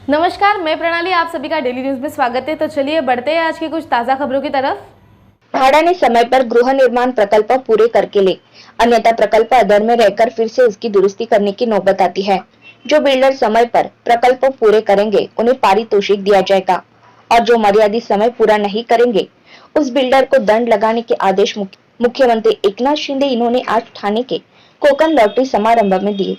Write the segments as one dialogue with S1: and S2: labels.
S1: नमस्कार, मैं प्रणाली, आप सभी का डेली न्यूज में स्वागत है। तो चलिए बढ़ते हैं आज की कुछ ताजा खबरों की तरफ।
S2: भाड़ा ने समय पर गृह निर्माण प्रकल्प पूरे करके ले, अन्यथा प्रकल्प अधर में रहकर फिर से उसकी दुरुस्ती करने की नौबत आती है। जो बिल्डर समय पर प्रकल्प पूरे करेंगे उन्हें पारितोषिक दिया जाएगा और जो मर्यादित समय पूरा नहीं करेंगे उस बिल्डर को दंड लगाने के आदेश मुख्यमंत्री एकनाथ शिंदे इन्होंने आज ठाणे के कोकण लॉटरी समारंभ में दिए।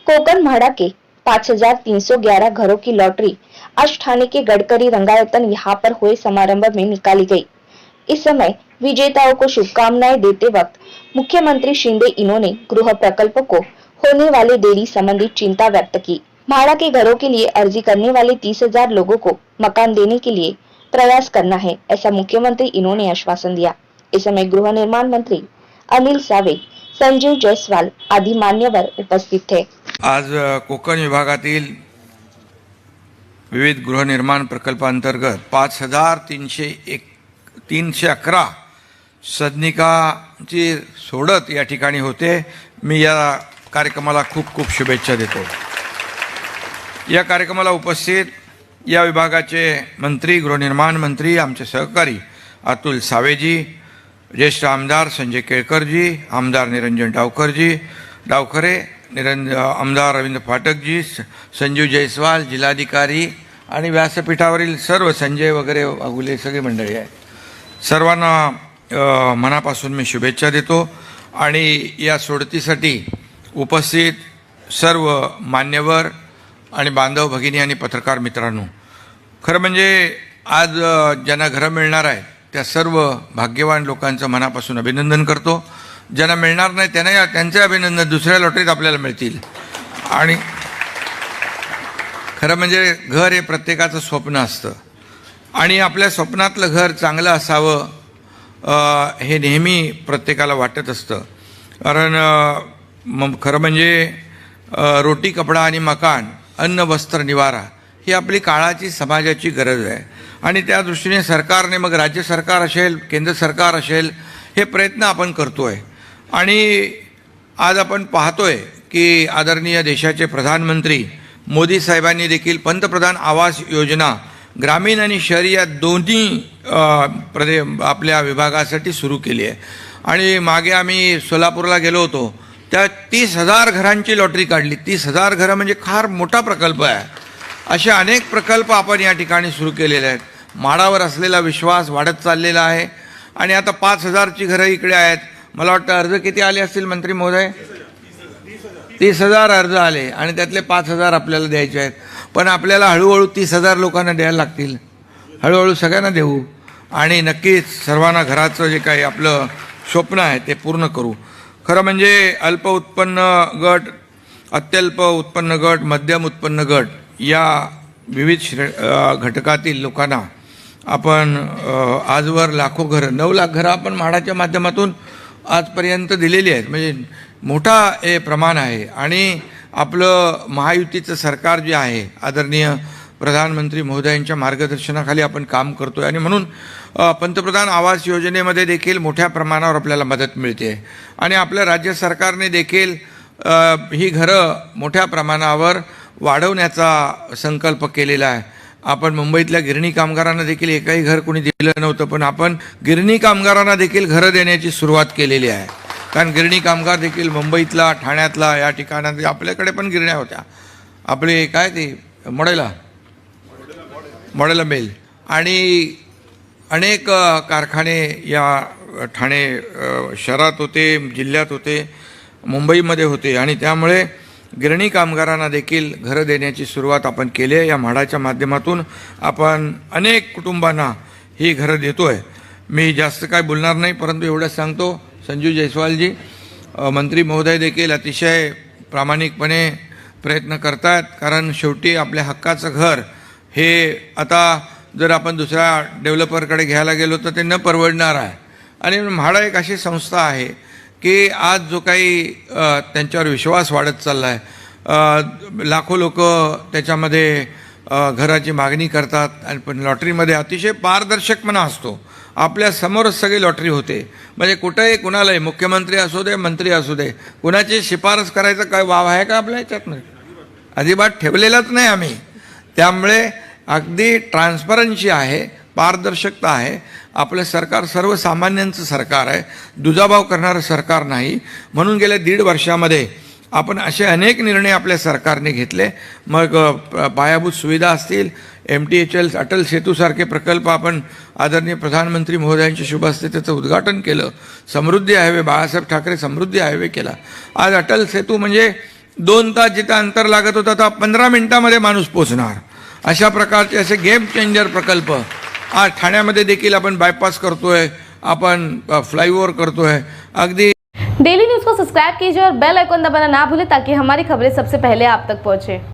S2: कोकण म्हाडा के 5311 घरों की लॉटरी आज ठाणे के गडकरी रंगायतन यहाँ पर हुए समारंभ में निकाली गई। इस समय विजेताओं को शुभकामनाएं देते वक्त मुख्यमंत्री शिंदे इन्होंने गृह प्रकल्प को होने वाले देरी संबंधी चिंता व्यक्त की। म्हाडा के घरों के लिए अर्जी करने वाले 30,000 लोगों को मकान देने के लिए प्रयास करना है, ऐसा मुख्यमंत्री इन्होंने आश्वासन दिया। इस समय गृह निर्माण मंत्री अनिल सावे, संजीव जायसवाल आदि मान्यवर उपस्थित थे।
S3: आज कोकण विभागातील विविध गृहनिर्माण प्रकल्पांतर्गत 5,311 सदनिकांची सोडत या ठिकाणी होते। मी या कार्यक्रमाला खूप खूप शुभेच्छा देतो। या कार्यक्रमाला उपस्थित या विभागाचे मंत्री, गृहनिर्माण मंत्री, आमचे सहकारी अतुल सावेजी, ज्येष्ठ आमदार संजय केळकरजी, आमदार निरंजन डावखरे, आमदार रवींद्र फाटकजी, संजीव जायसवाल, जिल्हाधिकारी आणि व्यासपीठावरील सर्व संजय वगैरे अगुले सगळी मंडळी आहे। सर्वांना मनापासून मी शुभेच्छा देतो आणि या सोडतीसाठी उपस्थित सर्व मान्यवर आणि बांधव भगिनी आणि पत्रकार मित्रांनो, खरं म्हणजे आज ज्यांना घरं मिळणार आहेत त्या सर्व भाग्यवान लोकांचं मनापासून अभिनंदन करतो। ज्यांना मिळणार नाही त्यांचे अभिनंदन दुसऱ्या लॉटरीत आपल्याला मिळतील। आणि खरं म्हणजे घर हे प्रत्येकाचं स्वप्न असतं आणि आपल्या स्वप्नातलं घर चांगलं असावं हे नेहमी प्रत्येकाला वाटत असतं। कारण खरं म्हणजे रोटी, कपडा आणि मकान, अन्न, वस्त्र, निवारा ही आपली काळाची, समाजाची गरज आहे आणि त्या दृष्टीने सरकारने, मग राज्य सरकार असेल, केंद्र सरकार असेल, हे प्रयत्न आपण करतोय। आणि आज आपण पाहतोय की आदरणीय देशाचे प्रधानमंत्री मोदी साहेबांनी देखील पंतप्रधान आवास योजना ग्रामीण आणि शहरी या दोन्ही आपल्या विभागासाठी सुरू केली आहे। आणि मागे आम्ही सोलापूरला गेलो होतो, त्या 30,000 घरांची लॉटरी काढली। 30,000 घरं म्हणजे फार मोठा प्रकल्प आहे। असे अनेक प्रकल्प आपण या ठिकाणी सुरू केलेले आहेत। म्हाडावर असलेला विश्वास वाढत चाललेला आहे आणि आता 5,000ची घरं इकडे आहेत। मला वाटतं अर्ज किती आले असतील मंत्री महोदय? 30,000 अर्ज आले आणि त्यातले 5,000 आपल्याला द्यायचे आहेत। पण आपल्याला हळूहळू 30,000 लोकांना द्यायला लागतील। हळूहळू सगळ्यांना देऊ आणि नक्कीच सर्वांना घराचं जे काही आपलं स्वप्न आहे ते पूर्ण करू। खरं म्हणजे अल्प उत्पन्न गट, अत्यल्प उत्पन्न गट, मध्यम उत्पन्न गट या विविध घटकातील लोकांना आपण आजवर लाखो घरं, 9 लाख घरं आपण म्हाडाच्या माध्यमातून आजपर्यंत दिलेली आहेत। म्हणजे मोठा हे प्रमाण आहे आणि आपलं महायुतीचं सरकार जे आहे, आदरणीय प्रधानमंत्री महोदयांच्या मार्गदर्शनाखाली आपण काम करतो आहे आणि म्हणून पंतप्रधान आवास योजनेमध्ये देखील मोठ्या प्रमाणावर आपल्याला मदत मिळते आणि आपल्या राज्य सरकारने देखील ही घरं मोठ्या प्रमाणावर वाढवण्याचा संकल्प केलेला आहे। आपण मुंबईतल्या गिरणी कामगारांना देखील एकही घर कोणी दिलं नव्हतं, पण आपण गिरणी कामगारांना देखील घरं देण्याची सुरुवात केलेली आहे। कारण गिरणी कामगार देखील मुंबईतला, ठाण्यातला या ठिकाणात, आपल्याकडे पण गिरण्या होत्या, आपले काय ते मॉडेल मिल आणि अनेक कारखाने या ठाणे शहरात होते, जिल्ह्यात होते, मुंबईमध्ये होते आणि त्यामुळे गिरणी कामगारांना देखील घरं देण्याची सुरुवात आपण केली आहे। या म्हाडाच्या माध्यमातून आपण अनेक कुटुंबांना ही घरं देतो आहे। मी जास्त काय बोलणार नाही, परंतु एवढंच सांगतो, संजीव जायसवालजी मंत्री महोदय देखील अतिशय प्रामाणिकपणे प्रयत्न करतात। कारण शेवटी आपल्या हक्काचं घर हे आता जर आपण दुसऱ्या डेव्हलपरकडे घ्यायला गेलो तर ते न परवडणार आहे आणि म्हाडा एक अशी संस्था आहे की आज जो काही त्यांच्यावर विश्वास वाढत चालला आहे, लाखो लोक त्याच्यामध्ये घराची मागणी करतात आणि पण लॉटरीमध्ये अतिशय पारदर्शकपणा असतो। आपल्या समोरच सगळी लॉटरी होते, म्हणजे कुठेही कुणालाही, मुख्यमंत्री असू दे, मंत्री असू दे, कुणाची शिफारस करायचं काय वाव आहे का आपल्या ह्याच्यात? अजिबात ठेवलेलाच नाही आम्ही। त्यामुळे अगदी ट्रान्सपरन्सी आहे, पारदर्शकता आहे. आपलं सरकार सर्वसामान्यांचं सरकार आहे, दुजाभाव करणारं सरकार नाही. म्हणून गेल्या 1.5 वर्षामध्ये आपण असे अनेक निर्णय आपल्या सरकारने घेतले. मग पायाभूत सुविधा असतील, MTHL अटल सेतूसारखे प्रकल्प आपण आदरणीय प्रधानमंत्री महोदयांच्या शुभ हस्ते त्याचं उद्घाटन केलं. समृद्धी हायवे, बाळासाहेब ठाकरे समृद्धी हायवे केला. आज अटल सेतू म्हणजे 2 तास जिथं अंतर लागत होतं आता 15 मिनिटामध्ये माणूस पोचणार. अशा प्रकारचे असे गेम चेंजर प्रकल्प आज ठाण्यामध्ये देखील आपण बायपास करतोय, आपण फ्लाईओव्हर करतोय. अगदी
S1: डेली न्यूज को सब्सक्राइब कीजिए और बेल आइकन दबाना ना भूलें ताकि हमारी खबरें सबसे पहले आप तक पहुंचे.